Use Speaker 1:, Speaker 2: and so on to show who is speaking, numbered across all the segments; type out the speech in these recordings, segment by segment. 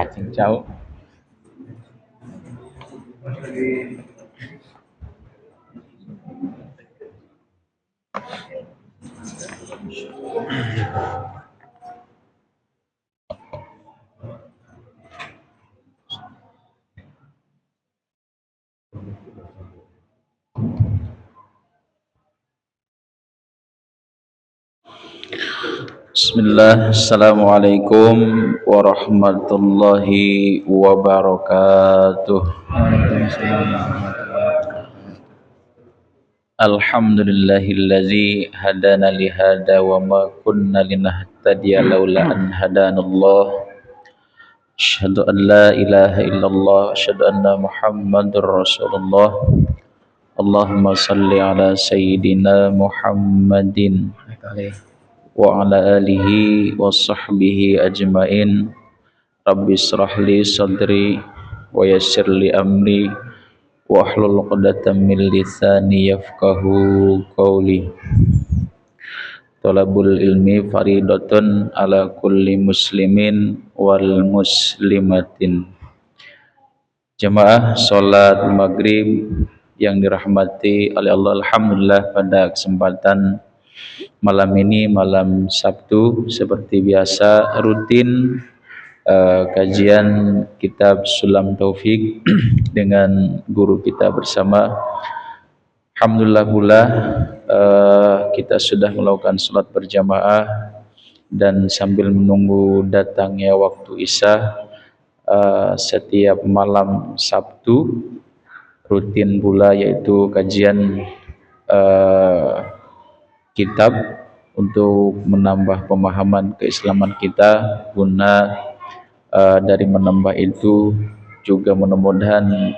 Speaker 1: cacing jauh. Bismillah, Assalamualaikum warahmatullahi wabarakatuh. Alhamdulillahillazi hadana lihada wa ma kunna linahtadiya laula an hadanallah. Asyhadu an la ilaha illallah, asyhadu anna Muhammadur Rasulullah. Allahumma salli ala sayyidina Muhammadin wa ala alihi wa sahbihi ajmain. Rabbi israh li sadri wa yassir li amri wa hlul 'uqdatam min lisani yafqahu qawli. Talabul ilmi faridatun ala kulli muslimin wal muslimatin. Jamaah salat maghrib yang dirahmati oleh Allah, alhamdulillah pada kesempatan malam ini, malam Sabtu, seperti biasa rutin kajian kitab Sulam Taufik dengan guru kita bersama. Alhamdulillah pula kita sudah melakukan sholat berjamaah, dan sambil menunggu datangnya waktu Isya, setiap malam Sabtu rutin pula yaitu kajian kitab untuk menambah pemahaman keislaman kita, guna dari menambah itu juga mudah-mudahan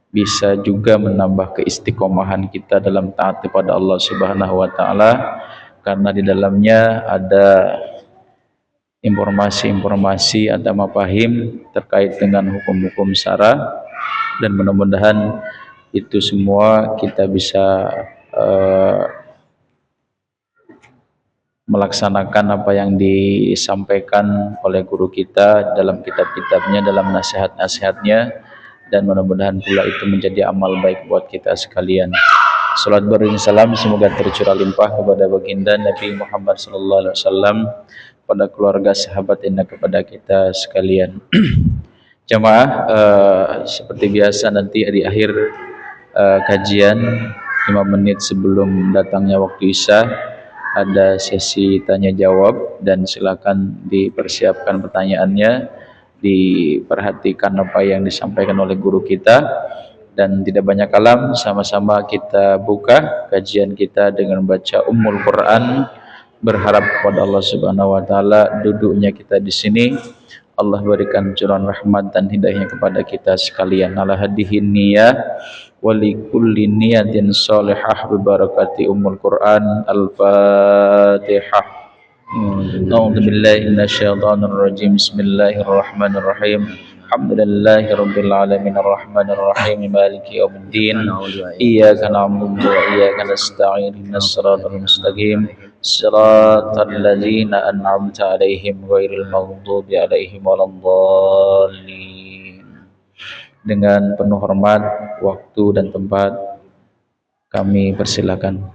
Speaker 1: bisa juga menambah keistiqomahan kita dalam taat kepada Allah Subhanahu wa taala, karena di dalamnya ada informasi-informasi atau mafahim terkait dengan hukum-hukum syara, dan mudah-mudahan itu semua kita bisa melaksanakan apa yang disampaikan oleh guru kita dalam kitab-kitabnya, dalam nasihat-nasihatnya, dan mudah-mudahan pula itu menjadi amal baik buat kita sekalian. Salat salam semoga tercurah limpah kepada baginda Nabi Muhammad SAW, pada keluarga, sahabat, dan kepada kita sekalian. Jamaah, seperti biasa nanti di akhir kajian 5 menit sebelum datangnya waktu Isya ada sesi tanya jawab, dan silakan dipersiapkan pertanyaannya, diperhatikan apa yang disampaikan oleh guru kita, dan tidak banyak kalam, sama-sama kita buka kajian kita dengan baca Ummul Quran, berharap kepada Allah Subhanahu wa taala duduknya kita di sini Allah berikan curahan rahmat dan hidayahnya kepada kita sekalian. Ala hadihin niyah wa likulli niyatin salihah bi barakati Ummul Quran. Al-Fatihah. A'udzu billahi minasyaitonir rajim. Bismillahirrahmanirrahim. Alhamdulillahi rabbil alamin arrahmanir rahim maliki yaumiddin. Iyyaka na'budu wa iyyaka nasta'in. Ihdinas siratal mustaqim. Siratal ladzina an'amta 'alaihim ghairil maghdubi 'alaihim waladdallin. Dengan penuh hormat, waktu dan tempat kami persilakan.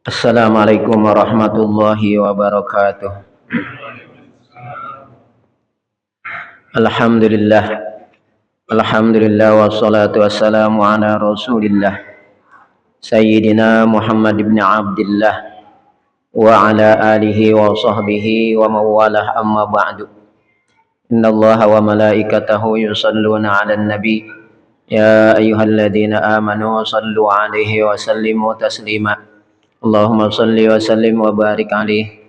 Speaker 2: Assalamualaikum warahmatullahi wabarakatuh. Alhamdulillah wassalatu wassalamu ala Rasulillah Sayyidina Muhammad ibn Abdillah wa ala alihi wa sahbihi wa mawalah, amma ba'du. Innallaha wa malaikatahu yusalluna 'alan nabi ya ayyuhalladzina amanu sallu 'alaihi wa sallimu taslima. Allahumma salli wa sallim wa barik alaihi.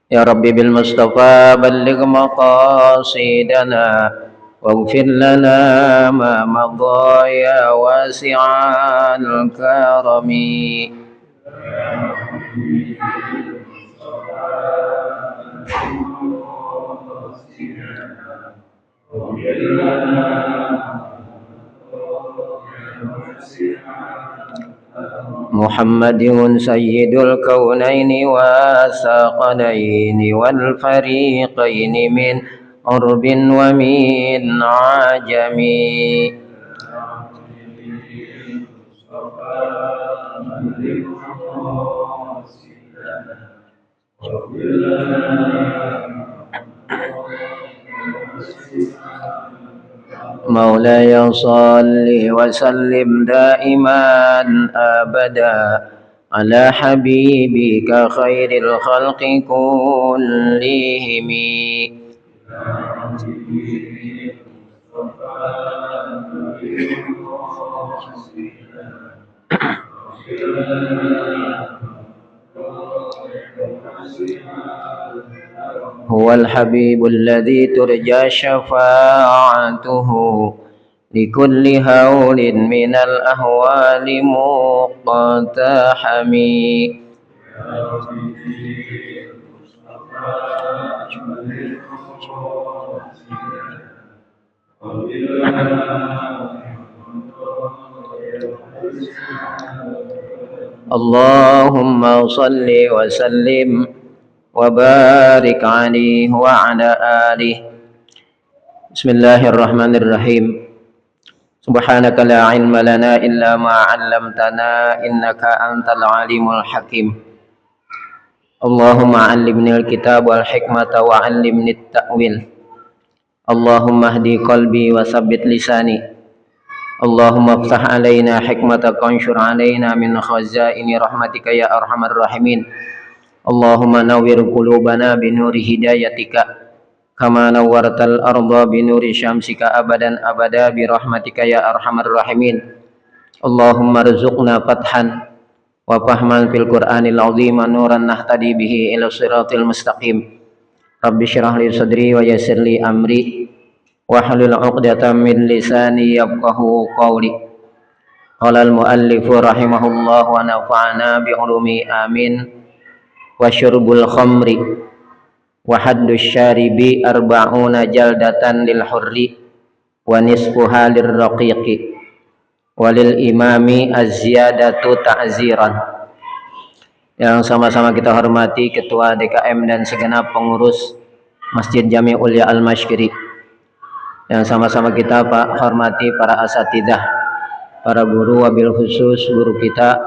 Speaker 2: Ya Rabbi bil Mustafa balligh maqasidana waghfir lana ma madha ya wasi'al karami. محمد سيد الكونين والثقلين والفريقين من عرب ومن عجم. مولاي صل وسلم دائما أبدا على حبيبك خير الخلق كلهم. هو الحبيب الذي ترجى شفاعته لكل هول من الأهوال مقتحم. اللهم صل وسلم وبارك عليه وعلى آله. بسم الله الرحمن الرحيم. سبحانك لا علم لنا إلا ما علمتنا إنك أنت العليم الحكيم. اللهم علمني الكتاب والحكمة وعلمني التأويل. اللهم اهدي قلبي وثبت لساني. اللهم افتح علينا حكمتك وانشر علينا من خزائن رحمتك يا أرحم الراحمين. اللهم نور قلوبنا بنور هدايتك كما نورت الأرض بنور شمسك أبدا أبدا برحمتك يا أرحم الراحمين. اللهم ارزقنا فتحا وفهما في القرآن العظيم نورا نهتدي به إلى الصراط المستقيم. رب اشرح لي صدري ويسر لي أمري واحلل عقدة من لساني يفقهوا قولي. قال المؤلف رحمه الله ونفعنا بعلومه آمين. وشرب الخمر وحد الشارب 40 جلدة للحر ونصفها للرقيق وللإمام الزيادة تعزيرا. Yang sama-sama kita hormati Ketua DKM dan segenap pengurus Masjid Jami Ulia Al-Mashkiri. Yang sama-sama kita hormati para asatidah, para guru, wabil khusus guru kita,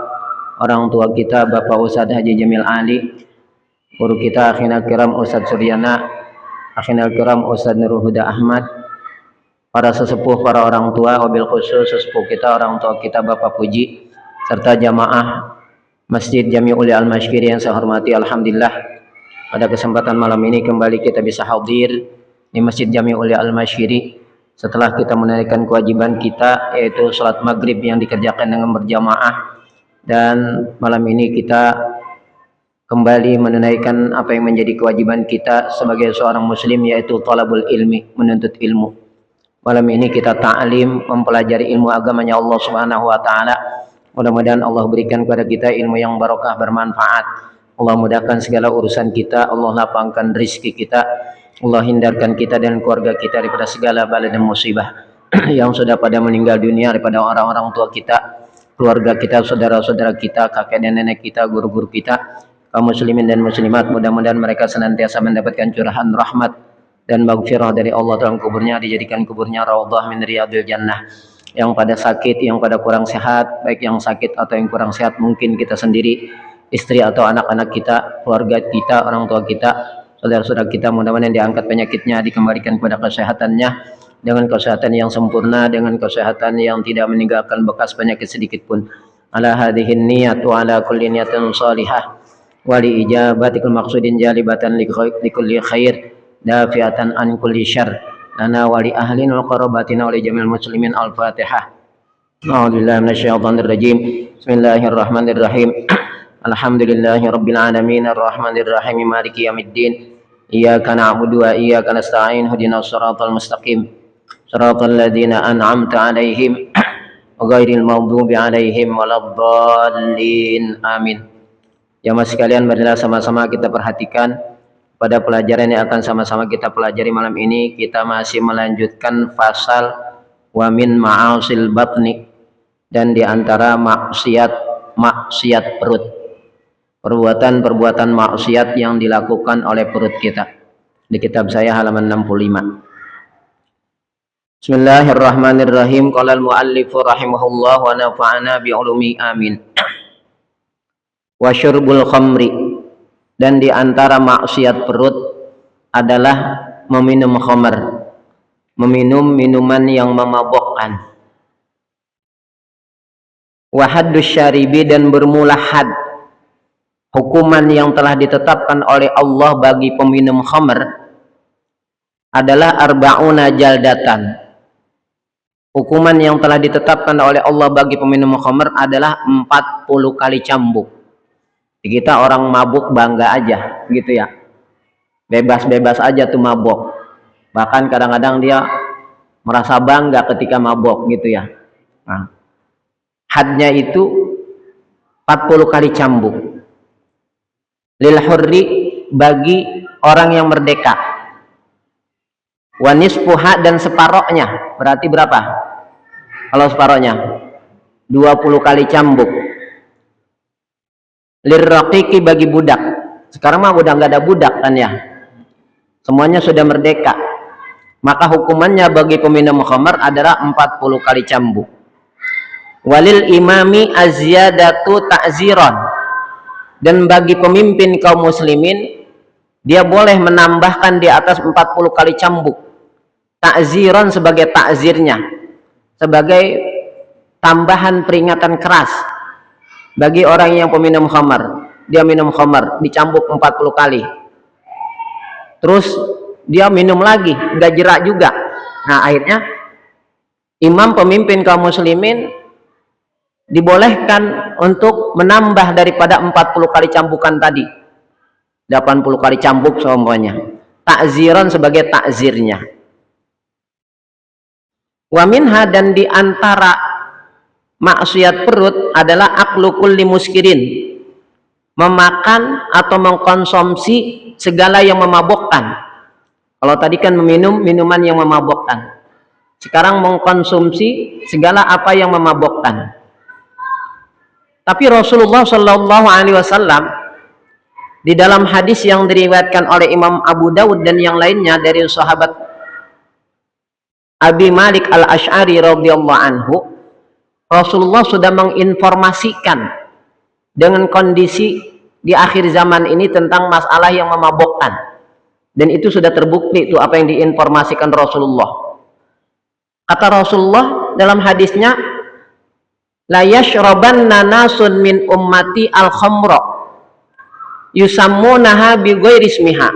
Speaker 2: orang tua kita Bapak Ustadz Haji Jamil Ali, guru kita akhina kiram Ustadz Suryana, akhina kiram Ustadz Nurul Huda Ahmad, para sesepuh, para orang tua, wabil khusus sesepuh kita, orang tua kita Bapak Puji, serta jamaah Masjid Jami Ulia Al-Mashkiri yang saya hormati. Alhamdulillah pada kesempatan malam ini kembali kita bisa hadir di Masjid Jami Ulia Al-Mashkiri setelah kita menunaikan kewajiban kita, yaitu sholat maghrib yang dikerjakan dengan berjamaah. Dan malam ini kita kembali menunaikan apa yang menjadi kewajiban kita sebagai seorang muslim, yaitu talabul ilmi, menuntut ilmu. Malam ini kita ta'lim, mempelajari ilmu agamanya Allah Subhanahu wa taala. Mudah-mudahan Allah berikan kepada kita ilmu yang barokah, bermanfaat. Allah mudahkan segala urusan kita, Allah lapangkan rizki kita, Allah hindarkan kita dan keluarga kita daripada segala bala dan musibah yang sudah pada meninggal dunia, daripada orang-orang tua kita, keluarga kita, saudara-saudara kita, kakek dan nenek kita, guru-guru kita, kaum muslimin dan muslimat. Mudah-mudahan mereka senantiasa mendapatkan curahan rahmat dan maghfirah dari Allah dalam kuburnya, dijadikan kuburnya raudhah min riyadil jannah. Yang pada sakit, yang pada kurang sehat, baik yang sakit atau yang kurang sehat, mungkin kita sendiri, istri atau anak-anak kita, keluarga kita, orang tua kita, saudara-saudara kita, mudah-mudahan diangkat penyakitnya, dikembalikan kepada kesehatannya dengan kesehatan yang sempurna, dengan kesehatan yang tidak meninggalkan bekas penyakit sedikit pun. Ala hadhihin niyat wa ala kulli niyatin salihah wa li ijabatikul maqsudin jalibatan li kulli khair dafiatan an kulli syarr lana wa li ahlina wa qarabatina wa li jamil muslimin. Al-Fatihah. A'udzubillahi minasyaitonir rajim. Bismillahirrahmanirrahim. Alhamdulillahi rabbil alamin arrahmanir rahim maliki yaumiddin. Iyyaka na'budu wa iyyaka nasta'in ihdinas siratal mustaqim siratal ladzina an'amta 'alaihim ghairil maghdubi 'alaihim waladdallin. Amin. Jamaah sekalian, marilah sama-sama kita perhatikan pada pelajaran yang akan sama-sama kita pelajari malam ini. Kita masih melanjutkan fasal wa min ma'asil batni, dan di antara maksiat perut, perbuatan-perbuatan maksiat yang dilakukan oleh perut kita. Di kitab saya halaman 65. Bismillahirrahmanirrahim. Qala al-muallif rahimahullah wa nafa'ana bi ulumi amin. Wa syurbul khamri, dan di antara maksiat perut adalah meminum khamr, meminum minuman yang memabukkan. Wa haddus syaribi, dan bermula had, hukuman yang telah ditetapkan oleh Allah bagi peminum khamr adalah arba'una jaldatan. Hukuman yang telah ditetapkan oleh Allah bagi peminum khamr adalah 40 kali cambuk. Kita orang mabuk bangga aja gitu ya, bebas-bebas aja tuh mabuk, bahkan kadang-kadang dia merasa bangga ketika mabuk gitu ya. Nah, hadnya itu 40 kali cambuk. Lil hurri, bagi orang yang merdeka. Wa nisfuha, dan separohnya. Berarti berapa kalau separohnya? 20 kali cambuk. Lirraqiqi, bagi budak. Sekarang mah udah nggak ada budak kan ya, semuanya sudah merdeka. Maka hukumannya bagi peminum khamr adalah 40 kali cambuk. Walil imami azyadatu ta'ziran, dan bagi pemimpin kaum muslimin dia boleh menambahkan di atas 40 kali cambuk. Ta'ziran, sebagai ta'zirnya, sebagai tambahan peringatan keras bagi orang yang peminum khamr. Dia minum khamr, dicambuk 40 kali, terus dia minum lagi, nggak jerak juga. Nah, akhirnya imam pemimpin kaum muslimin dibolehkan untuk menambah daripada 40 kali cambukan tadi, 80 kali cambuk semuanya. Ta'ziran, sebagai takzirnya. Wa minha, dan di antara maksiat perut adalah aklu kulli muskirin, memakan atau mengkonsumsi segala yang memabukkan. Kalau tadi kan meminum minuman yang memabukkan, sekarang mengkonsumsi segala apa yang memabukkan. Tapi Rasulullah Shallallahu Alaihi Wasallam di dalam hadis yang diriwayatkan oleh Imam Abu Dawud dan yang lainnya dari sahabat Abi Malik al-Ash'ari radhiyallahu anhu, Rasulullah sudah menginformasikan dengan kondisi di akhir zaman ini tentang masalah yang memabukkan, dan itu sudah terbukti itu apa yang diinformasikan Rasulullah. Kata Rasulullah dalam hadisnya, la yashrabanna nasun min ummati al-khamra yusammunaha bi ghairi ismiha.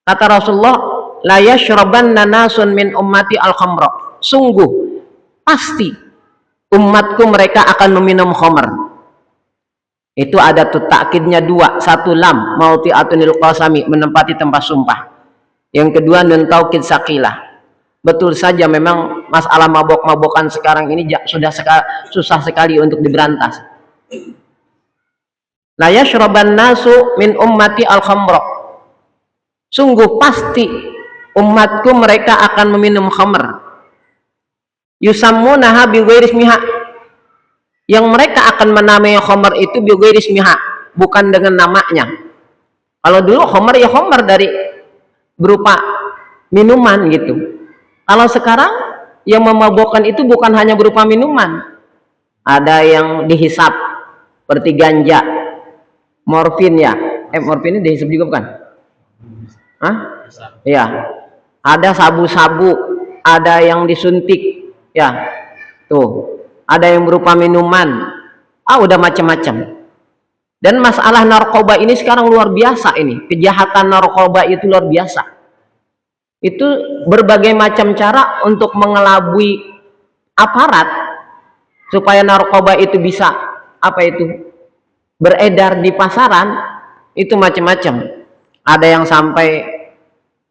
Speaker 2: Kata Rasulullah, la yashrabanna nasun min ummati al-khamra, sungguh pasti umatku mereka akan meminum khamr. Itu ada tuh takkidnya dua, satu lam mauti'atunil qasami, menempati tempat sumpah, yang kedua nun taukid saqilah. Betul saja memang masalah mabok-mabokan sekarang ini sudah susah sekali untuk diberantas. La yashraban nasu min ummati al-khamra, sungguh pasti umatku mereka akan meminum khamr. Yusammunaha bi ghairi ismiha, yang mereka akan menamai khamr itu bi ghairi ismiha, bukan dengan namanya. Kalau dulu khamr ya khamr dari berupa minuman gitu. Kalau sekarang yang memabukkan itu bukan hanya berupa minuman, ada yang dihisap seperti ganja, morfin ya. Morfin ini dihisap juga bukan? Hah? Ya. Ada sabu-sabu, ada yang disuntik, ya. Tuh, ada yang berupa minuman. Udah macam-macam. Dan masalah narkoba ini sekarang luar biasa ini. Kejahatan narkoba itu luar biasa. Itu berbagai macam cara untuk mengelabui aparat supaya narkoba itu bisa beredar di pasaran. Itu macam-macam. Ada yang sampai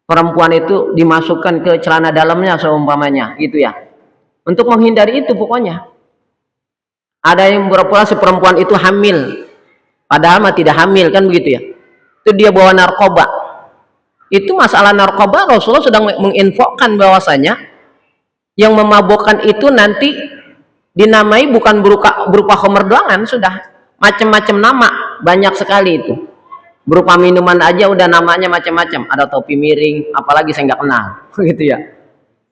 Speaker 2: perempuan itu dimasukkan ke celana dalamnya seumpamanya gitu ya, untuk menghindari itu. Pokoknya ada yang pura-pura si perempuan itu hamil, padahal mah tidak hamil kan begitu ya, itu dia bawa narkoba. Itu masalah narkoba, Rasulullah sedang menginfokan bahwasanya yang memabukkan itu nanti dinamai bukan berupa khamr doangan, sudah macam-macam nama, banyak sekali itu. Berupa minuman aja udah namanya macam-macam, ada topi miring, apalagi saya nggak kenal gitu ya,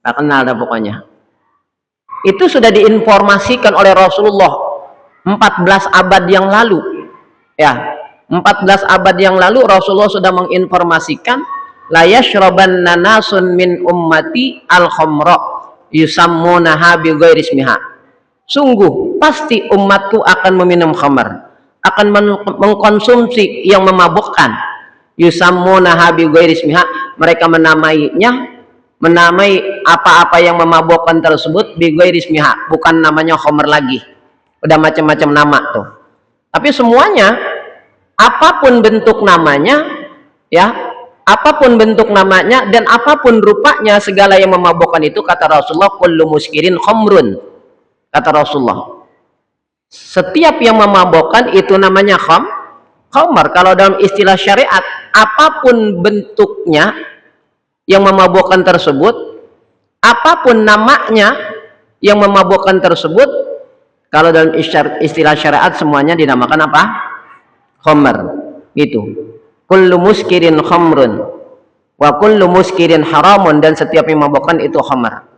Speaker 2: nggak kenal dah pokoknya. Itu sudah diinformasikan oleh Rasulullah 14 abad yang lalu ya. 14 abad yang lalu Rasulullah sudah menginformasikan, la yashrabanna nasun min ummati al khamra yusammunaha bi ghairi ismiha. Sungguh pasti umatku akan meminum khamar, akan mengkonsumsi yang memabukkan. Yusammunaha bi ghairi ismiha, mereka menamai apa-apa yang memabukkan tersebut bi ghairi ismiha, bukan namanya khamar lagi. Udah macam-macam nama tuh. Tapi semuanya, apapun bentuk namanya ya, apapun bentuk namanya dan apapun rupanya, segala yang memabukkan itu, kata Rasulullah, kullu muskirin khamrun, kata Rasulullah. Setiap yang memabukkan itu namanya khamar. Kalau dalam istilah syariat, apapun bentuknya yang memabukkan tersebut, apapun namanya yang memabukkan tersebut, kalau dalam istilah syariat semuanya dinamakan apa? Khamr. Itu. Kullu muskirin khamrun wa kullu muskirin haramun, dan setiap yang memabukkan itu khamr.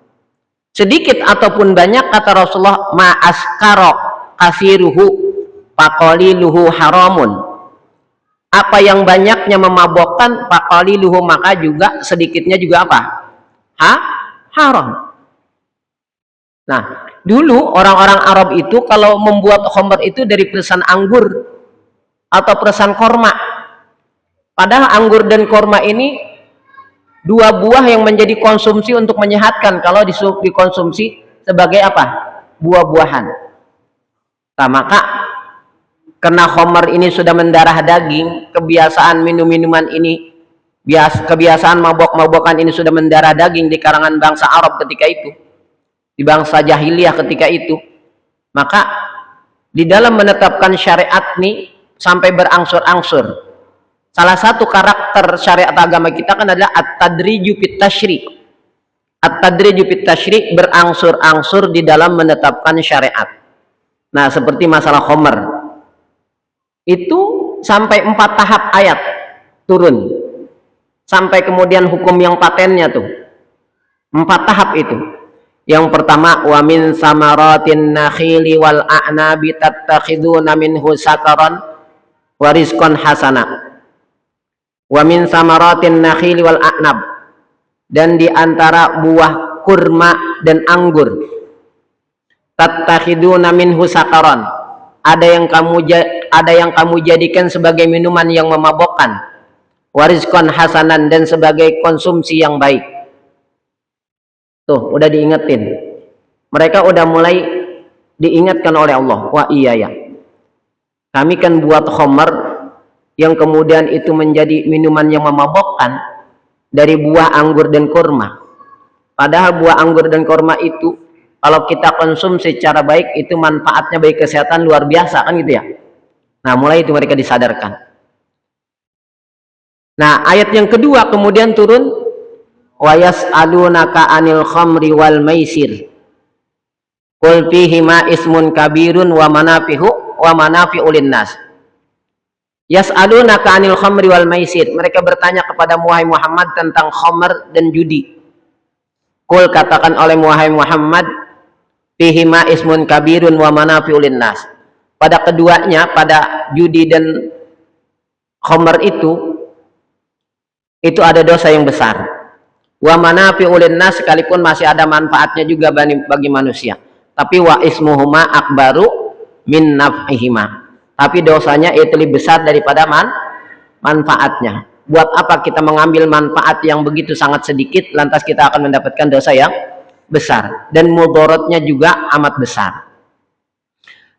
Speaker 2: Sedikit ataupun banyak, kata Rasulullah, ma askara kasiruhu faqaliluhu haramun. Apa yang banyaknya memabukkan, faqaliluhu, maka juga sedikitnya juga apa? Haram. Nah, dulu orang-orang Arab itu kalau membuat khamr itu dari peresan anggur atau peresan korma. Padahal anggur dan korma ini dua buah yang menjadi konsumsi untuk menyehatkan kalau dikonsumsi sebagai apa? Buah-buahan. Nah, maka karena khamr ini sudah mendarah daging, kebiasaan minum-minuman ini, kebiasaan mabok-mabokan ini sudah mendarah daging di kalangan bangsa Arab ketika itu, di bangsa jahiliyah ketika itu. Maka di dalam menetapkan syariat ini sampai berangsur-angsur. Salah satu karakter syariat agama kita kan adalah at-tadriju fit tasyri'. At-tadriju fit tasyri', berangsur-angsur di dalam menetapkan syariat. Nah, seperti masalah khamr. Itu sampai 4 tahap ayat turun. Sampai kemudian hukum yang patennya tuh. 4 tahap itu. Yang pertama, wa min samaratin nakhili wal a'nabi tattakhiduna minhu sakaran wa rizqan hasana. Wa min samaratin nakhili wal a'nab, dan di antara buah kurma dan anggur, tattakhiduna minhu sakaran, ada yang kamu jadikan sebagai minuman yang memabokkan, wa rizqan hasanan, dan sebagai konsumsi yang baik. Tuh, udah diingetin. Mereka udah mulai diingatkan oleh Allah. Wah, iya ya, kami kan buat khamr yang kemudian itu menjadi minuman yang memabokkan dari buah anggur dan kurma. Padahal buah anggur dan kurma itu kalau kita konsumsi secara baik, itu manfaatnya bagi kesehatan luar biasa, kan gitu ya. Nah, mulai itu mereka disadarkan. Nah, ayat yang kedua kemudian turun, wa yas'alunaka 'anil khamri wal maisir qul fihima ismun kabirun wa manafi'u linnas. Yas'alunaka 'anil khamri wal maisir, mereka bertanya kepada Muhammad tentang khamr dan judi. Qul, katakan oleh Muhammad, fihima ismun kabirun wa manafi'u linnas, pada keduanya, pada judi dan khamr itu ada dosa yang besar. Wa manafi'u linnas, sekalipun masih ada manfaatnya juga bagi manusia. Tapi wa ismuhuma akbaru min naf'ihima, tapi dosanya itu lebih besar daripada manfaatnya. Buat apa kita mengambil manfaat yang begitu sangat sedikit, lantas kita akan mendapatkan dosa yang besar, dan mudaratnya juga amat besar.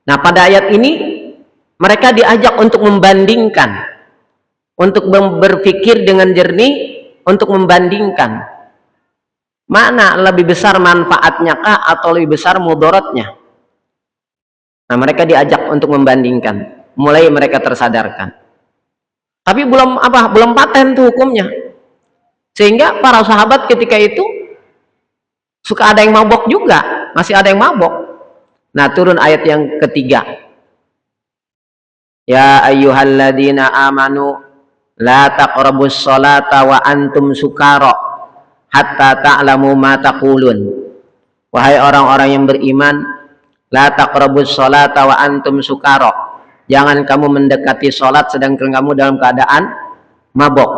Speaker 2: Nah, pada ayat ini mereka diajak untuk membandingkan, untuk berpikir dengan jernih, untuk membandingkan mana lebih besar manfaatnya kah atau lebih besar mudaratnya. Nah, mereka diajak untuk membandingkan. Mulai mereka tersadarkan. Tapi belum paten tuh hukumnya. Sehingga para sahabat ketika itu suka ada yang mabok juga, masih ada yang mabok. Nah, turun ayat yang ketiga. Ya ayyuhalladzina amanu la taqrabus sholata wa antum sukara hatta ta'lamu ma taqulun. Wahai orang-orang yang beriman, la taqrabus sholata wa antum sukara. Jangan kamu mendekati sholat sedangkan kamu dalam keadaan mabok.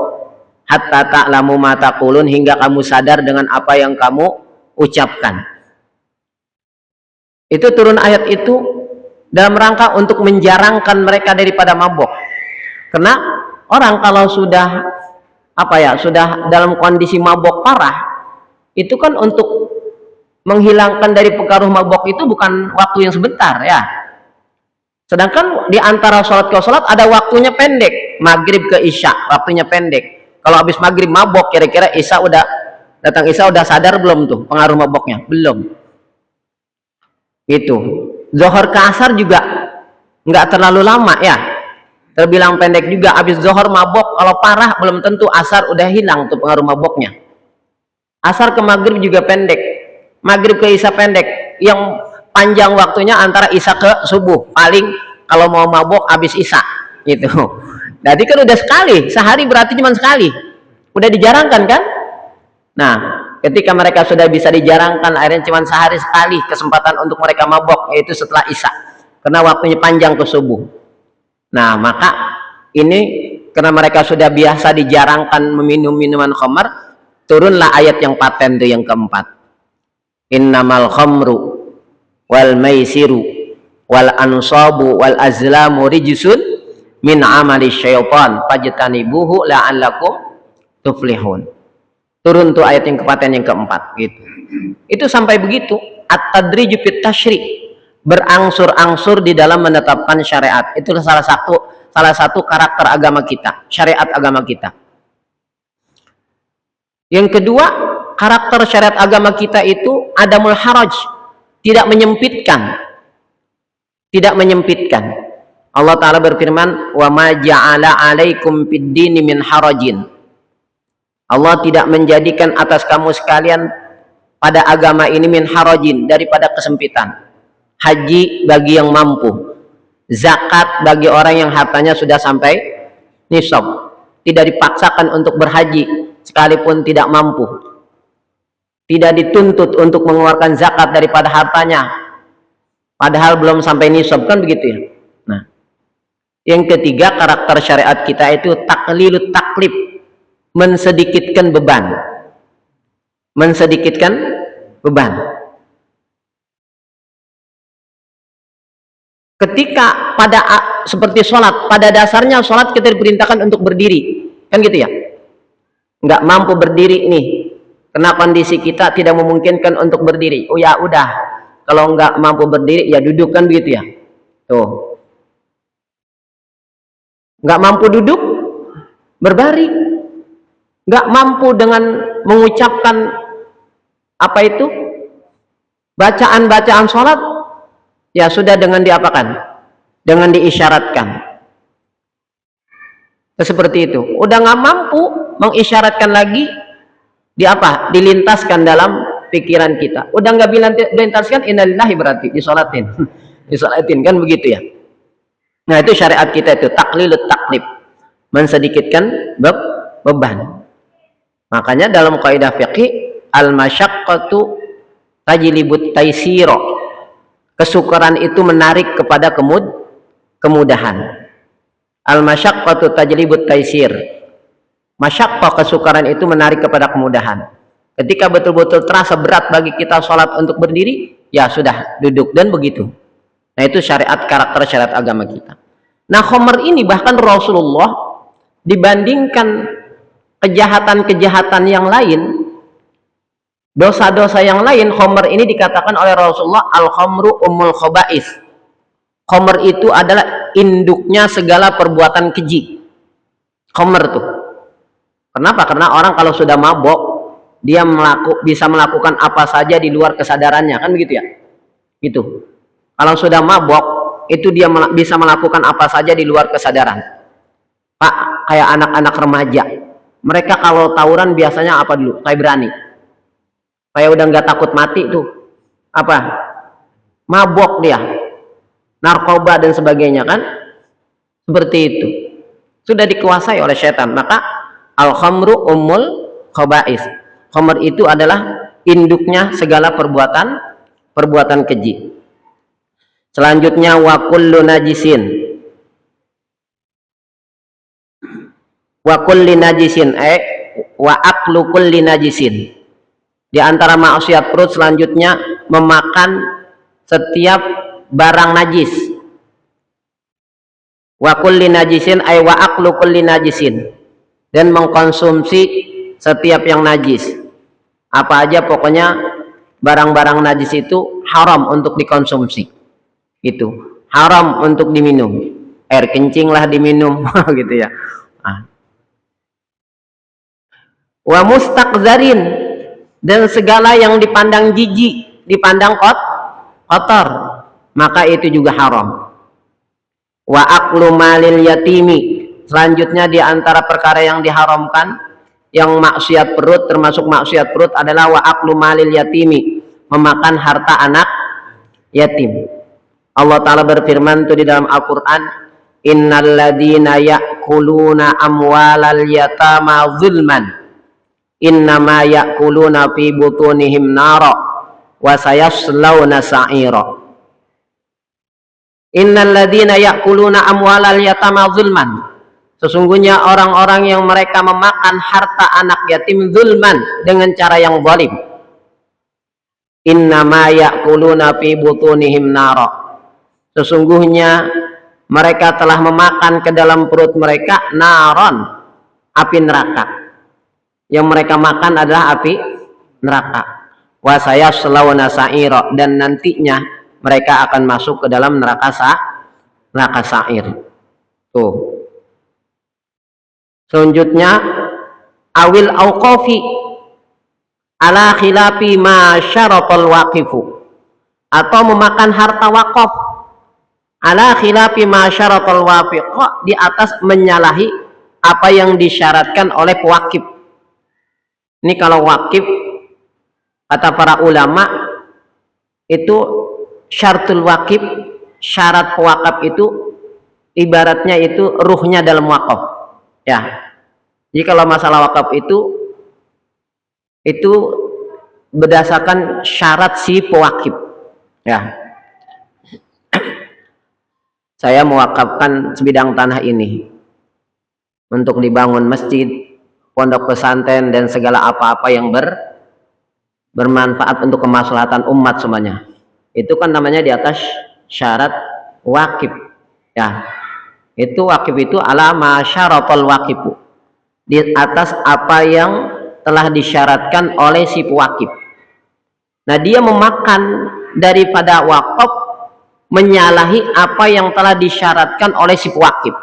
Speaker 2: Hatta ta'lamu ma taqulun, hingga kamu sadar dengan apa yang kamu ucapkan. Itu turun ayat itu dalam rangka untuk menjarangkan mereka daripada mabok. Karena orang kalau sudah sudah dalam kondisi mabok parah, itu kan untuk menghilangkan dari pengaruh mabok itu bukan waktu yang sebentar ya. Sedangkan di antara sholat ke sholat ada waktunya pendek, maghrib ke isya waktunya pendek. Kalau habis maghrib mabok, kira-kira isya udah datang, isya udah sadar belum tuh pengaruh maboknya? Belum. Itu zuhur ke asar juga nggak terlalu lama ya, terbilang pendek juga. Habis zuhur mabok, kalau parah belum tentu asar udah hilang tuh pengaruh maboknya. Asar ke maghrib juga pendek, maghrib ke isya pendek. Yang panjang waktunya antara isya ke subuh, paling kalau mau mabok habis isya gitu. Jadi kan udah sekali sehari, berarti cuma sekali, udah dijarangkan kan. Nah, ketika mereka sudah bisa dijarangkan, akhirnya cuma sehari sekali kesempatan untuk mereka mabok, yaitu setelah isya, karena waktunya panjang ke subuh. Nah, maka ini karena mereka sudah biasa dijarangkan meminum minuman khamar, turunlah ayat yang paten itu yang keempat. Innamal khamru wal maisiru wal ansabu wal azlamu rijsun min amali syaitan fajtanibuhu la'allakum tuflihun. Turun tuh ayat yang kepaten yang keempat gitu. Itu sampai begitu, at-tadriju fit tasyri', berangsur-angsur di dalam menetapkan syariat. Itu salah satu karakter agama kita, syariat agama kita. Yang kedua, karakter syariat agama kita itu adamul haraj, tidak menyempitkan. Tidak menyempitkan. Allah Ta'ala berfirman, wa ma ja'ala 'alaikum fid dini min harajin. Allah tidak menjadikan atas kamu sekalian pada agama ini min harajin, daripada kesempitan. Haji bagi yang mampu, zakat bagi orang yang hartanya sudah sampai nisab, tidak dipaksakan untuk berhaji sekalipun tidak mampu, tidak dituntut untuk mengeluarkan zakat daripada hartanya padahal belum sampai nisab, kan begitu ya. Nah, yang ketiga, karakter syariat kita itu taklilut taklif, mensedikitkan beban. Mensedikitkan beban. Ketika seperti sholat, pada dasarnya sholat kita diperintahkan untuk berdiri, kan gitu ya. Nggak mampu berdiri nih, karena kondisi kita tidak memungkinkan untuk berdiri. Oh ya udah, kalau nggak mampu berdiri ya duduk, kan begitu ya. Tuh, nggak mampu duduk, berbaring. Nggak mampu dengan mengucapkan bacaan-bacaan sholat, ya sudah dengan diapakan? Dengan diisyaratkan. Seperti itu. Udah nggak mampu mengisyaratkan lagi, dilintaskan dalam pikiran kita. Udah nggak dilintaskan, innalillahi, berarti disolatin. Disolatin, kan begitu ya. Nah, itu syariat kita itu taklilut taklif, mensedikitkan beban. Makanya dalam kaidah fikih, al-masyaqqatu tajlibut taisiro, kesukaran itu menarik kepada kemudahan. Al-masyaqqatu tajlibut taisir, masyaqqah, kesukaran itu menarik kepada kemudahan. Ketika betul-betul terasa berat bagi kita sholat untuk berdiri, ya sudah duduk, dan begitu. Nah, itu karakter syariat agama kita. Nah, khamar ini bahkan Rasulullah dibandingkan kejahatan-kejahatan yang lain, dosa-dosa yang lain, khamar ini dikatakan oleh Rasulullah al-khamru ummul khaba'is. Khamar itu adalah induknya segala perbuatan keji. Khamar tuh. Kenapa? Karena orang kalau sudah mabok, dia bisa melakukan apa saja di luar kesadarannya, kan begitu ya. Gitu. Kalau sudah mabok, itu dia bisa melakukan apa saja di luar kesadaran. Pak, kayak anak-anak remaja, mereka kalau tawuran biasanya apa dulu? Kayak berani. Kayak udah nggak takut mati tuh. Apa? mabok dia, narkoba dan sebagainya kan, seperti itu sudah dikuasai oleh setan. Maka al khamru ummul khaba'is, khamr itu adalah induknya segala perbuatan keji. Selanjutnya wa kullu najisin, wa kulli najisin wa aklu kulli najisin. Di antara maksiat perut selanjutnya memakan setiap barang najis. Wa kulli najisin ay wa aklu kulli najisin, dan mengkonsumsi setiap yang najis. Apa aja pokoknya barang-barang najis itu haram untuk dikonsumsi. Itu haram untuk diminum. Air kencing lah diminum gitu ya. Wa mustaqzarin, dan segala yang dipandang jijik, dipandang kotor, maka itu juga haram. Wa aklu malil yatimi, selanjutnya di antara perkara yang diharamkan, yang maksiat perut, termasuk maksiat perut adalah wa aklu malil yatimi, memakan harta anak yatim. Allah Ta'ala berfirman itu di dalam Al-Quran, innal ladina ya'kuluna amwalal yatama zulman innama ya'kuluna fi butunihim nara wa sayaslawna sa'ira. Innal ladina ya'kuluna amwalal yatama zulman, sesungguhnya orang-orang yang mereka memakan harta anak yatim zulman, dengan cara yang zalim. Innama ya'kuluna fi butunihim nara, sesungguhnya mereka telah memakan ke dalam perut mereka naron, api neraka. Yang mereka makan adalah api neraka. Wa sayaslawna sa'ira, dan nantinya mereka akan masuk ke dalam neraka sa'ir. Tuh. Selanjutnya awil auqafi ala khilafi ma syaratal waqifu, atau memakan harta wakaf ala khilafi ma syaratal waqif, di atas menyalahi apa yang disyaratkan oleh pewakif. Ini kalau wakif kata para ulama itu syaratul wakif, syarat pewakaf itu ibaratnya itu ruhnya dalam wakaf ya. Jadi kalau masalah wakaf itu berdasarkan syarat si pewakif ya. Saya mewakafkan sebidang tanah ini untuk dibangun masjid, pondok pesantren, dan segala apa-apa yang bermanfaat untuk kemaslahatan umat semuanya. Itu kan namanya di atas syarat wakif ya. Itu wakif itu ala ma syaratal waqifu, di atas apa yang telah disyaratkan oleh si pewakif. Nah, dia memakan daripada wakaf menyalahi apa yang telah disyaratkan oleh si pewakif.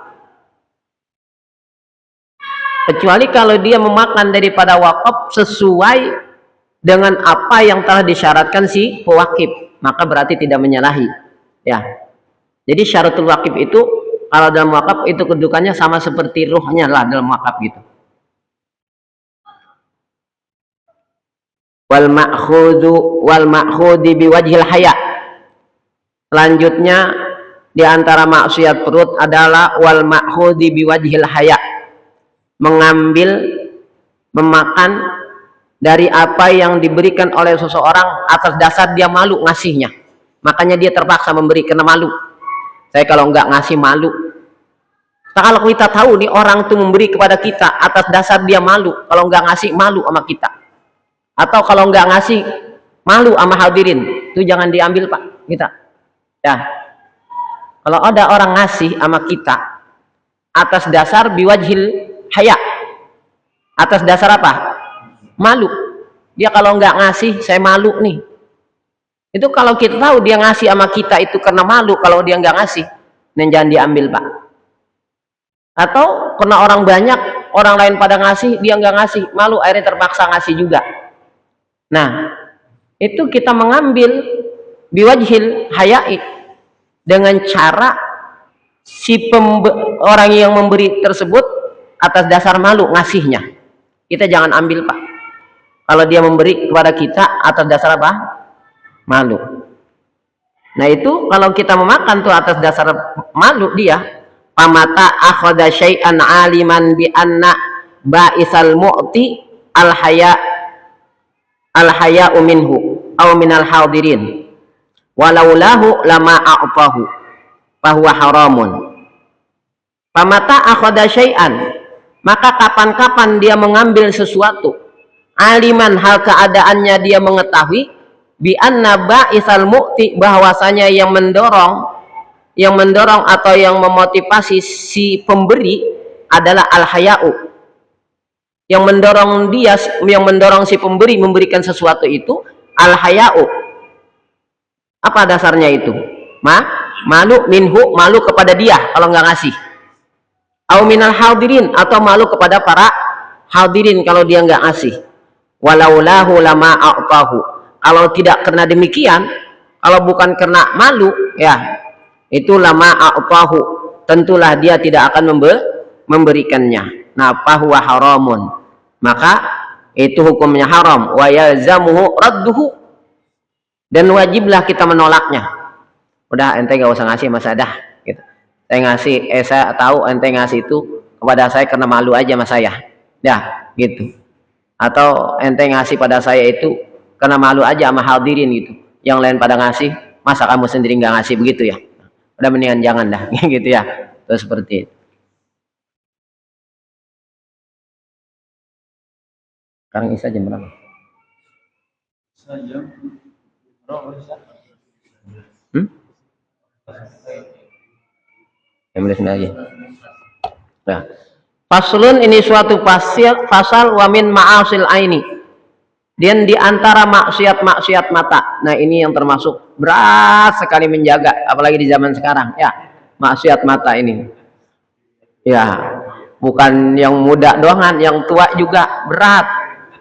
Speaker 2: Kecuali kalau dia memakan daripada wakaf sesuai dengan apa yang telah disyaratkan si pewakif, maka berarti tidak menyalahi ya. Jadi syaratul wakif itu kalau dalam wakaf itu kedudukannya sama seperti ruhnya lah dalam wakaf gitu. Wal ma'khudhi biwajhil haya, selanjutnya di antara maksiat perut adalah wal ma'khudhi biwajhil haya, mengambil, memakan dari apa yang diberikan oleh seseorang atas dasar dia malu ngasihnya. Makanya dia terpaksa memberi karena malu. Saya kalau nggak ngasih malu. Nah, kalau kita tahu nih orang itu memberi kepada kita atas dasar dia malu, kalau nggak ngasih malu sama kita, atau kalau nggak ngasih malu sama hadirin, itu jangan diambil Pak kita ya. Kalau ada orang ngasih sama kita atas dasar biwajhil haya, atas dasar apa? Malu. Dia kalau nggak ngasih, saya malu nih. Itu kalau kita tahu dia ngasih sama kita itu karena malu, kalau dia nggak ngasih, dan jangan diambil Pak. Atau karena orang banyak, orang lain pada ngasih, dia nggak ngasih, malu, akhirnya terpaksa ngasih juga. Nah, itu kita mengambil biwajhil haya'i, dengan cara si orang yang memberi tersebut atas dasar malu ngasihnya. Kita jangan ambil Pak. Kalau dia memberi kepada kita atas dasar apa? Malu. Nah itu kalau kita memakan tuh atas dasar malu dia. Pamata akhadha syai'an aliman bi anna ba'isal mu'ti al haya'u minhu aw minal hadirin walaulahu lama a'tahu fahuwa haramun. Pamata akhadha syai'an, maka kapan-kapan dia mengambil sesuatu, aliman hal keadaannya dia mengetahui, bi anna ba'isal mu'ti bahwasanya yang mendorong atau yang memotivasi si pemberi adalah al-haya'u, yang mendorong si pemberi memberikan sesuatu itu al-haya'u. Apa dasarnya itu? Malu minhu, malu kepada dia kalau nggak ngasih, au minal hadirin, atau malu kepada para hadirin kalau dia nggak ngasih. Walaulahu lama a'tahu, kalau tidak karena demikian, kalau bukan karena malu ya, itu lama a'tahu, tentulah dia tidak akan memberikannya. Nah, fahuwa haramun, maka itu hukumnya haram. Wa yalzamuhu radduhu, dan wajiblah kita menolaknya. Udah, ente gak usah ngasih mas dah gitu. Saya ngasih, saya tahu ente ngasih itu kepada saya karena malu aja mas saya, dah gitu. Atau ente ngasih pada saya itu karena malu aja sama hadirin gitu, yang lain pada ngasih, masa kamu sendiri nggak ngasih, begitu ya. Udah mendingan jangan dah gitu ya. Terus seperti itu. Sekarang Isa jam berapa? Jam 9 aja. Nah, faslun, ini suatu pasal wa min ma'asil aini, dan diantara maksiat mata. Nah ini yang termasuk berat sekali menjaga, apalagi di zaman sekarang ya, maksiat mata ini ya, bukan yang muda doangan, yang tua juga berat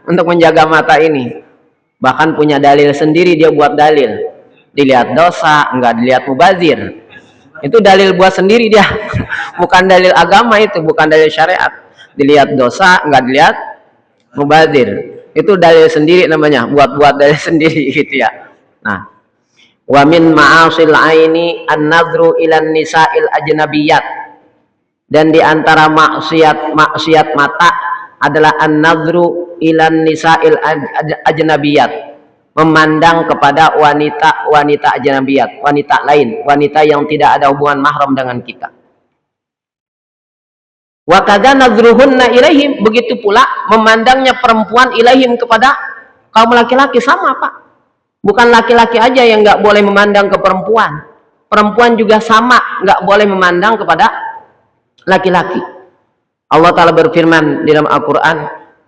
Speaker 2: untuk menjaga mata ini. Bahkan punya dalil sendiri, dia buat dalil, dilihat dosa enggak dilihat mubazir. Itu dalil buat sendiri dia bukan dalil agama, itu bukan dalil syariat. Dilihat dosa enggak dilihat mubazir, itu dalil sendiri namanya, buat dalil sendiri gitu ya. Nah, wa min ma'asil aini an-nadhru ilan nisa'il ajnabiyat, dan diantara maksiat mata adalah an-nadhru ilan nisa'il ajnabiyat, memandang kepada wanita ajnabiyat, wanita lain, wanita yang tidak ada hubungan mahram dengan kita. Wa kadza nadhruhunna ilaihim, begitu pula memandangnya perempuan ilaihim kepada kaum laki-laki, sama Pak. Bukan laki-laki aja yang nggak boleh memandang ke perempuan, perempuan juga sama nggak boleh memandang kepada laki-laki. Allah Ta'ala berfirman di dalam Al-Quran,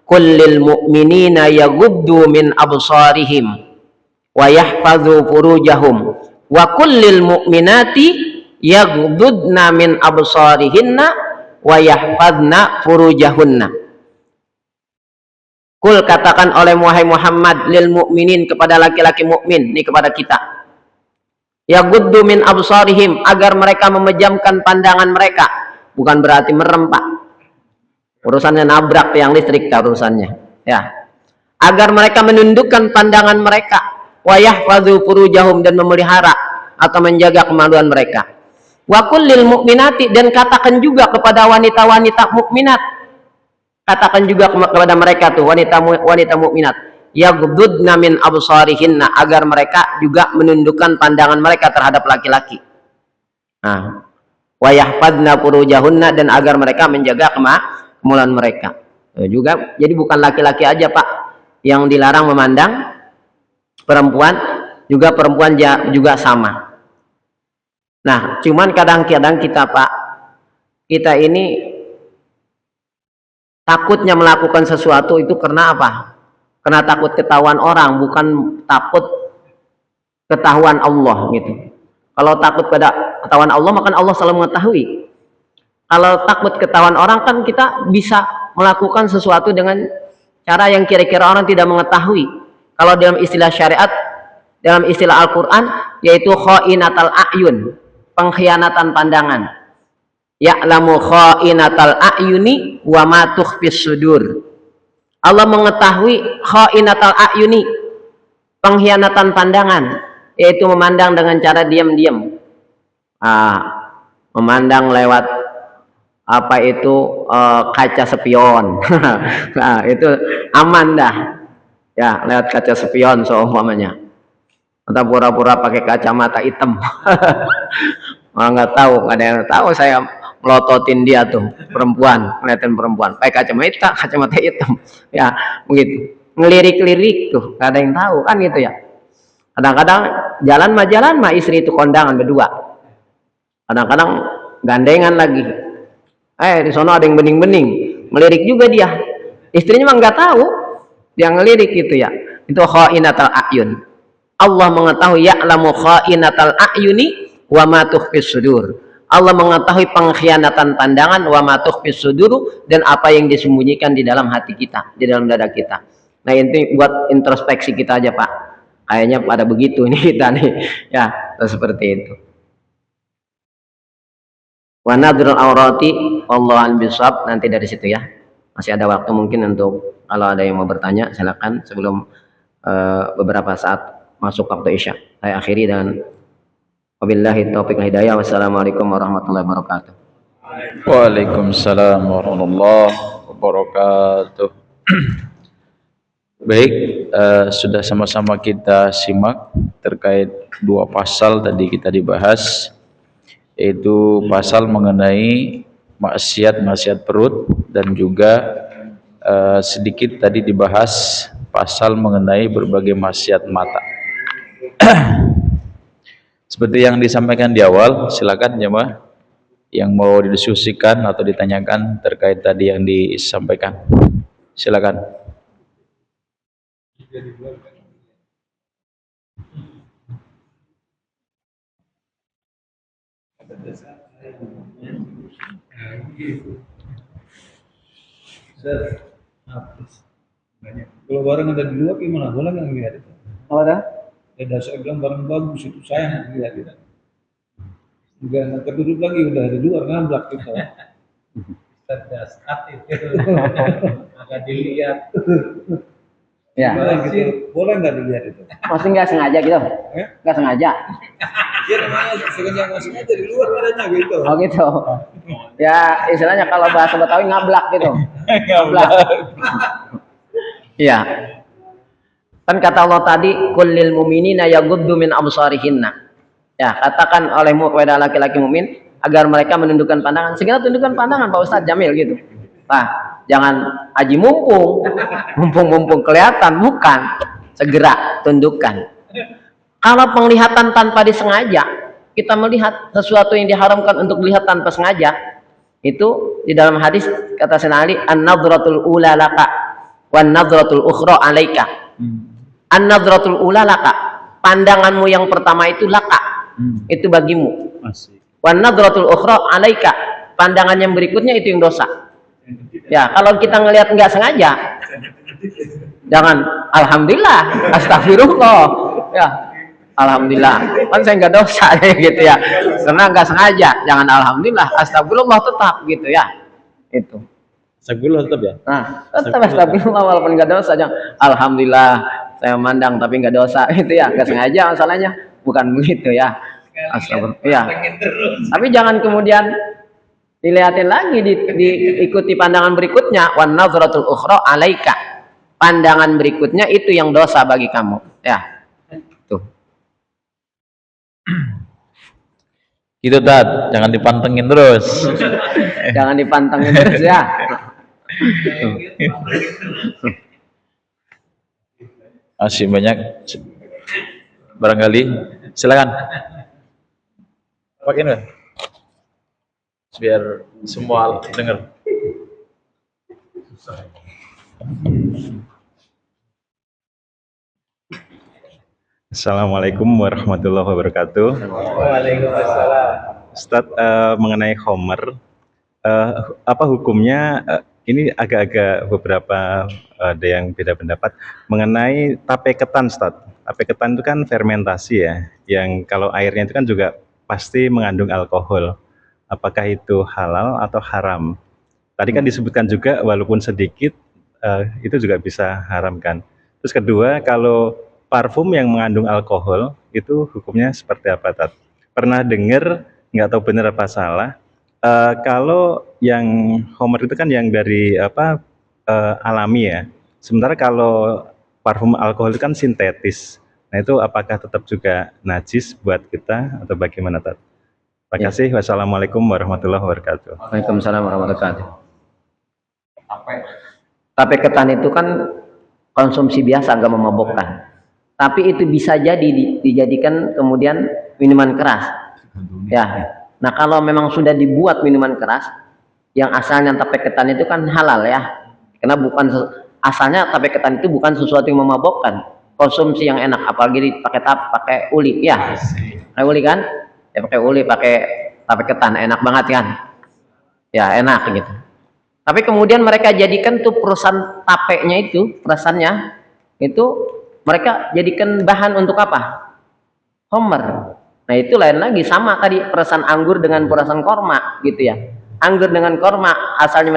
Speaker 2: kullil mu'minina yaghuddu min absarihim wa yahfadhu furujahum wa kullil mu'minati yaghudduna min absarihinna wa yahfadna furujahunna. Kul, katakan oleh Muhammad, lil mu'minin, kepada laki-laki mukmin, ini kepada kita, yaghuddu min absarihim, agar mereka memejamkan pandangan mereka, bukan berarti merem Pak, urusannya nabrak tiang listrik urusannya ya, agar mereka menundukkan pandangan mereka, wa yahfadzu furujahum, dan memelihara atau menjaga kemaluan mereka. Wa kullil mu'minati, dan katakan juga kepada wanita-wanita mukminat, katakan juga kepada mereka tuh wanita mukminat, yaghudduna min absarihinna, agar mereka juga menundukkan pandangan mereka terhadap laki-laki. Nah, wa yahfadna furujahunna, dan agar mereka menjaga kemaluan mereka. Juga jadi bukan laki-laki aja Pak yang dilarang memandang perempuan, juga perempuan juga sama. Nah, cuman kadang-kadang kita Pak, kita ini takutnya melakukan sesuatu itu karena apa? Karena takut ketahuan orang, bukan takut ketahuan Allah gitu. Kalau takut pada ketahuan Allah, maka Allah selalu mengetahui. Kalau takut ketahuan orang, kan kita bisa melakukan sesuatu dengan cara yang kira-kira orang tidak mengetahui. Kalau dalam istilah syariat, dalam istilah Al-Quran, yaitu kha'inatal a'yun, pengkhianatan pandangan. Ya'lamu kha'inatal a'yuni wa ma tukhfis sudur. Allah mengetahui kha'inatal a'yuni, pengkhianatan pandangan, yaitu memandang dengan cara diam-diam. Memandang lewat apa itu kaca spion. Nah, itu aman dah. Ya, lewat kaca spion seumpamanya. Atau pura-pura pakai kacamata hitam. Orang nggak tahu, nggak ada yang tahu saya melototin dia tuh, perempuan, ngeliatin perempuan, pakai kacamata hitam. Ya, begitu. Ngelirik-lirik tuh, nggak ada yang tahu kan gitu ya. Kadang-kadang jalan mah istri itu kondangan berdua. Kadang-kadang gandengan lagi. Di sono ada yang bening-bening, melirik juga dia. Istrinya mah nggak tahu, dia ngelirik gitu ya. Itu khainatul a'yun. Allah mengetahui ya'lamu khainatal a'yuni wa ma tukhfis sudur. Allah mengetahui pengkhianatan pandangan wa ma tukhfis sudur, dan apa yang disembunyikan di dalam hati kita, di dalam dada kita. Nah, ini buat introspeksi kita aja, Pak. Kayaknya pada begitu nih kita nih. Ya, seperti itu. Wa nadrul aurati wallahu bisawab, nanti dari situ ya. Masih ada waktu mungkin untuk kalau ada yang mau bertanya silakan sebelum beberapa saat masuk waktu Isya. Saya akhiri dengan wabillahi taufiq wal hidayah. Wassalamualaikum warahmatullahi wabarakatuh.
Speaker 1: Waalaikumsalam warahmatullahi wabarakatuh. Baik, sudah sama-sama kita simak terkait dua pasal tadi kita dibahas, yaitu pasal mengenai maksiat perut, dan juga sedikit tadi dibahas pasal mengenai berbagai maksiat mata. Seperti yang disampaikan di awal, silakan jemaah yang mau didiskusikan atau ditanyakan terkait tadi yang disampaikan. Silakan.
Speaker 3: Kalau barang ada di luar gimana? Boleh nggak ngeliat itu?
Speaker 2: Oh, ada?
Speaker 3: Ya, saya bilang barang bagus itu saya nggak ngeliat itu. Nggak keduduk lagi, udah di luar ngamblak gitu. Cerdas itu agak dilihat.
Speaker 2: Ya.
Speaker 3: Boleh nggak dilihat itu?
Speaker 2: Masih nggak sengaja gitu? Nggak sengaja.
Speaker 3: Ya namanya sengaja nggak sengaja di luar adanya gitu.
Speaker 2: Oh gitu. Ya istilahnya kalau bahasa Betawi ngablak gitu.
Speaker 1: Ngablak.
Speaker 2: Iya. Kan kata Allah tadi, kullil mu'minina yaghuddu min absarihinna. Ya, katakan olehmu kepada laki-laki mukmin agar mereka menundukkan pandangan. Segera tundukkan pandangan, Pak Ustadz Jamil gitu. Nah, jangan aji mumpung kelihatan, bukan. Segera tundukkan. Kalau penglihatan tanpa disengaja, kita melihat sesuatu yang diharamkan untuk dilihat tanpa sengaja, itu di dalam hadis kata Sayyidina Ali, an-nadratul ula laka wan nadratul ukhra alaika. An-nadratul ula laka, pandanganmu yang pertama itu laka, itu bagimu. Wan nadratul ukhra alaika, pandangan yang berikutnya itu yang dosa. Ya, kalau kita ngelihat nggak sengaja, jangan alhamdulillah, astagfirullah. Ya, alhamdulillah, kan saya nggak dosa gitu ya, karena nggak sengaja. Jangan alhamdulillah, astagfirullah tetap gitu ya. Itu.
Speaker 1: Astagfirullah tetap ya?
Speaker 2: Nah, tetap astagfirullah walaupun nggak dosa. Jangan alhamdulillah saya mandang tapi nggak dosa itu ya, nggak sengaja masalahnya, bukan begitu ya. Astagfirullah. Ya. Tapi jangan kemudian dilihatin lagi, diikuti pandangan berikutnya, wan nazratul ukhra alaika. Pandangan berikutnya itu yang dosa bagi kamu. Ya. Tuh.
Speaker 1: Gitu Tat, jangan dipantengin terus.
Speaker 2: Jangan dipantengin terus ya.
Speaker 1: Masih banyak barangkali, silakan pakai ini biar semua dengar.
Speaker 4: Assalamualaikum warahmatullahi wabarakatuh.
Speaker 3: Waalaikumsalam.
Speaker 4: Ustadz, mengenai khomer, apa hukumnya? Ini agak-agak beberapa ada yang beda pendapat mengenai tape ketan, Ustadz. Tape ketan itu kan fermentasi ya, yang kalau airnya itu kan juga pasti mengandung alkohol. Apakah itu halal atau haram? Tadi kan disebutkan juga walaupun sedikit itu juga bisa haram kan. Terus kedua, kalau parfum yang mengandung alkohol itu hukumnya seperti apa, Tat? Pernah dengar, nggak tahu benar apa salah, kalau yang Homer itu kan yang dari alami ya. Sementara kalau parfum alkohol itu kan sintetis. Nah itu apakah tetap juga najis buat kita atau bagaimana, Tat? Terima kasih. Wassalamualaikum warahmatullahi wabarakatuh.
Speaker 2: Waalaikumsalam warahmatullahi wabarakatuh. Tape ketan itu kan konsumsi biasa, nggak memabukkan. Tapi itu bisa jadi dijadikan kemudian minuman keras. Ya. Nah kalau memang sudah dibuat minuman keras, yang asalnya tape ketan itu kan halal ya. Karena asalnya tape ketan itu bukan sesuatu yang memabukkan. Konsumsi yang enak, apalagi pakai uli, ya. Pakai uli kan? Ya pakai uli, pakai tape ketan, enak banget kan? Ya enak gitu. Tapi kemudian mereka jadikan tuh perusahaan tapenya itu, perasannya itu mereka jadikan bahan untuk apa? Homer. Nah itu lain lagi, sama tadi perasan anggur dengan perasan korma gitu ya. Anggur dengan korma asalnya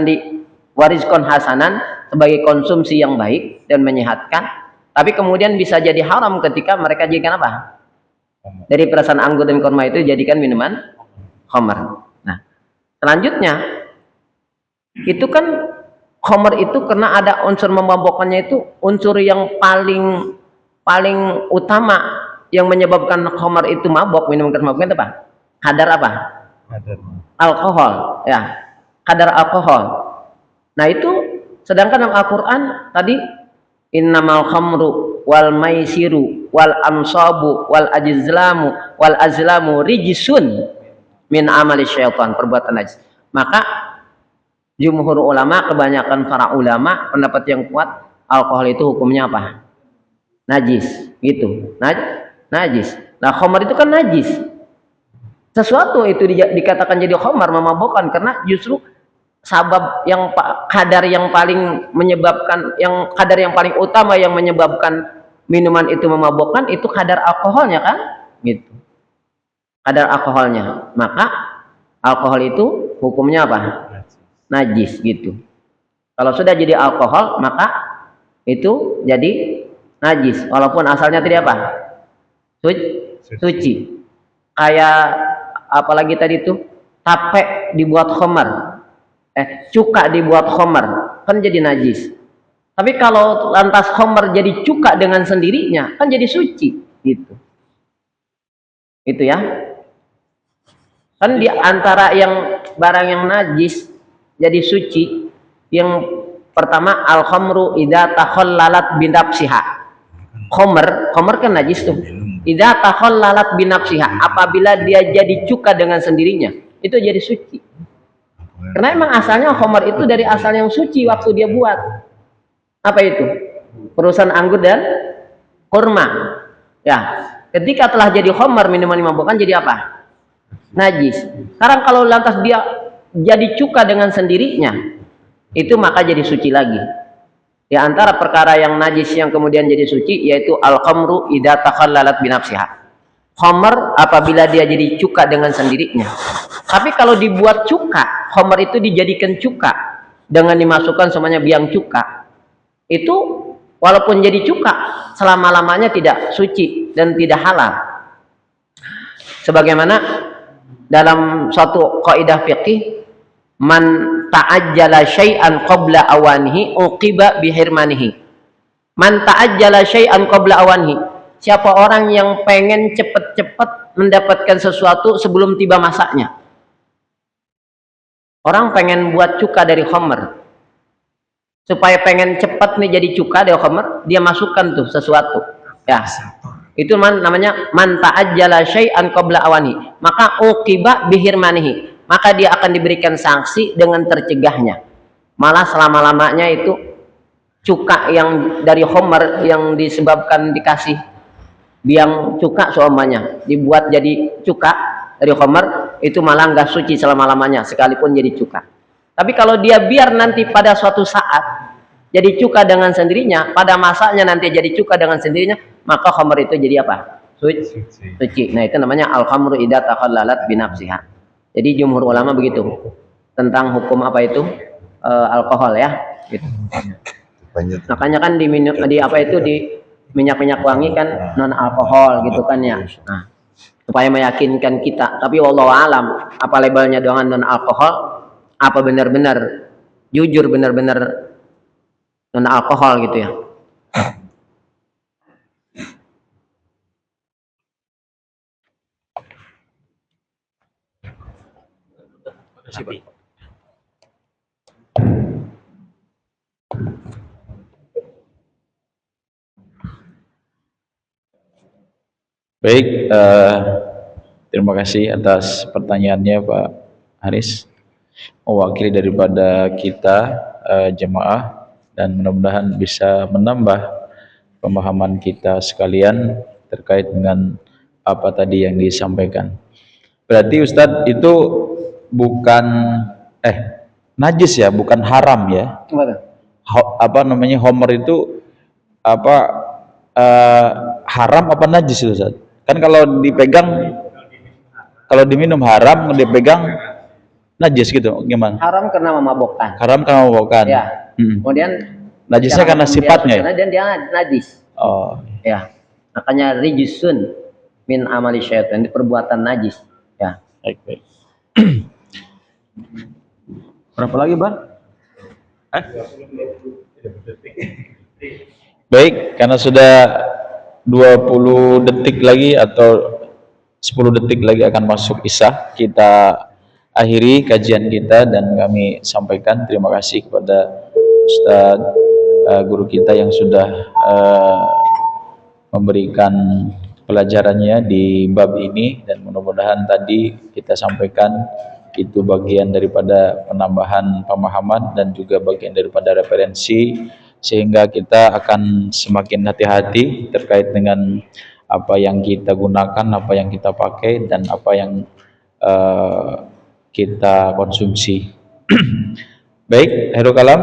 Speaker 2: warizkon hasanan sebagai konsumsi yang baik dan menyehatkan, tapi kemudian bisa jadi haram ketika mereka jadikan apa? Dari perasan anggur dan korma itu jadikan minuman homer. Nah selanjutnya itu kan homer itu karena ada unsur memabukkannya, itu unsur yang paling utama yang menyebabkan homer itu mabok, minuman keras mabok itu apa? Kadar apa?
Speaker 4: Kadar
Speaker 2: Alkohol, ya. Kadar alkohol. Nah itu sedangkan dalam Al-Quran tadi innamal khamru wal maisiru wal ansabu wal azlamu rijsun min amali syaitan, perbuatan najis. Maka jumhur ulama, kebanyakan para ulama pendapat yang kuat, alkohol itu hukumnya apa? Najis, gitu. Najis. Nah, khamar itu kan najis. Sesuatu itu dikatakan jadi khamar, memabukkan, karena justru sabab kadar yang paling menyebabkan, kadar yang paling utama yang menyebabkan minuman itu memabukkan itu kadar alkoholnya kan? Gitu. Kadar alkoholnya. Maka alkohol itu hukumnya apa? Najis gitu. Kalau sudah jadi alkohol maka itu jadi najis walaupun asalnya tidak apa? Suci. Kayak apalagi tadi itu tape dibuat khamar. Cuka dibuat khamar kan jadi najis. Tapi kalau lantas khamar jadi cuka dengan sendirinya kan jadi suci gitu. Itu ya. Kan di antara yang barang yang najis jadi suci, yang pertama al-khamru idza takhallalat binafsiha. Khamr kan najis tuh. Idza takhallalat binafsiha, apabila dia jadi cuka dengan sendirinya, itu jadi suci. Karena emang asalnya khamr itu dari asal yang suci waktu dia buat. Apa itu? Perusahaan anggur dan kurma. Ya, ketika telah jadi khamr, minuman memabukkan jadi apa? Najis. Sekarang kalau lantas dia jadi cuka dengan sendirinya, itu maka jadi suci lagi. Di antara perkara yang najis yang kemudian jadi suci yaitu al-khamru idza takhallalat binafsiha. Khamr apabila dia jadi cuka dengan sendirinya. Tapi kalau dibuat cuka, khamr itu dijadikan cuka dengan dimasukkan semuanya biang cuka. Itu walaupun jadi cuka, selama-lamanya tidak suci dan tidak halal. Sebagaimana dalam suatu kaidah fikih, man ta'ajjala syai'an qabla awanihi uqiba bihirmanihi. Man ta'ajjala syai'an qabla awanihi, siapa orang yang pengen cepat-cepat mendapatkan sesuatu sebelum tiba masanya. Orang pengen buat cuka dari khamr, supaya pengen cepat nih jadi cuka dari khamr, dia masukkan tuh sesuatu ya, itu namanya man ta'ajjala syai'an qabla awanihi, maka uqiba bihirmanihi, maka dia akan diberikan sanksi dengan tercegahnya. Malah selama-lamanya itu cuka yang dari khamr yang disebabkan dikasih biang cuka semuanya dibuat jadi cuka dari khamr, itu malah nggak suci selama-lamanya sekalipun jadi cuka. Tapi kalau dia biar nanti pada suatu saat jadi cuka dengan sendirinya, pada masanya nanti jadi cuka dengan sendirinya, maka khamr itu jadi apa? Suci. Nah itu namanya al-khamru idza takhallalat binafsiha. Jadi jumhur ulama begitu tentang hukum apa itu alkohol ya. Gitu. Makanya kan di minyak-minyak wangi kan non alkohol gitu kan ya. Nah, supaya meyakinkan kita. Tapi wallahu alam, apa labelnya dengan non alkohol? Apa benar-benar jujur benar-benar non alkohol gitu ya?
Speaker 1: Baik, terima kasih atas pertanyaannya Pak Haris, mewakili daripada kita jemaah, dan mudah-mudahan bisa menambah pemahaman kita sekalian terkait dengan apa tadi yang disampaikan. Berarti Ustadz itu bukan najis ya, bukan haram ya. Apa namanya, homer itu apa haram apa najis itu Ustadz? Kan kalau dipegang, kalau diminum haram, kalau dipegang najis gitu, gimana?
Speaker 2: Haram karena memabukkan.
Speaker 1: Haram karena memabukkan.
Speaker 2: Ya. Kemudian
Speaker 1: najisnya karena sifatnya ya?
Speaker 2: Dan dia najis.
Speaker 1: Oh.
Speaker 2: Ya. Makanya rijisun min amali syaitan, itu perbuatan najis. Ya.
Speaker 1: Baik. Berapa lagi, Bang? Baik, karena sudah 20 detik lagi atau 10 detik lagi akan masuk Isya, kita akhiri kajian kita dan kami sampaikan terima kasih kepada Ustadz guru kita yang sudah memberikan pelajarannya di bab ini, dan mudah-mudahan tadi kita sampaikan itu bagian daripada penambahan pemahaman dan juga bagian daripada referensi, sehingga kita akan semakin hati-hati terkait dengan apa yang kita gunakan, apa yang kita pakai, dan apa yang kita konsumsi. Baik, akhirul kalam,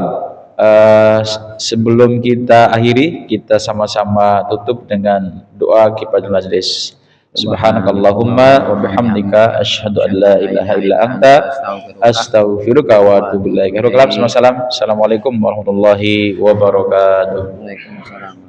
Speaker 1: sebelum kita akhiri, kita sama-sama tutup dengan doa kifatul majlis. Subhanakallahumma wa bihamdika asyhadu an la ilaha illa anta astaghfiruka wa atubu ilaik. Akhirul kalam, assalamualaikum warahmatullahi wabarakatuh.
Speaker 2: Waalaikumsalam.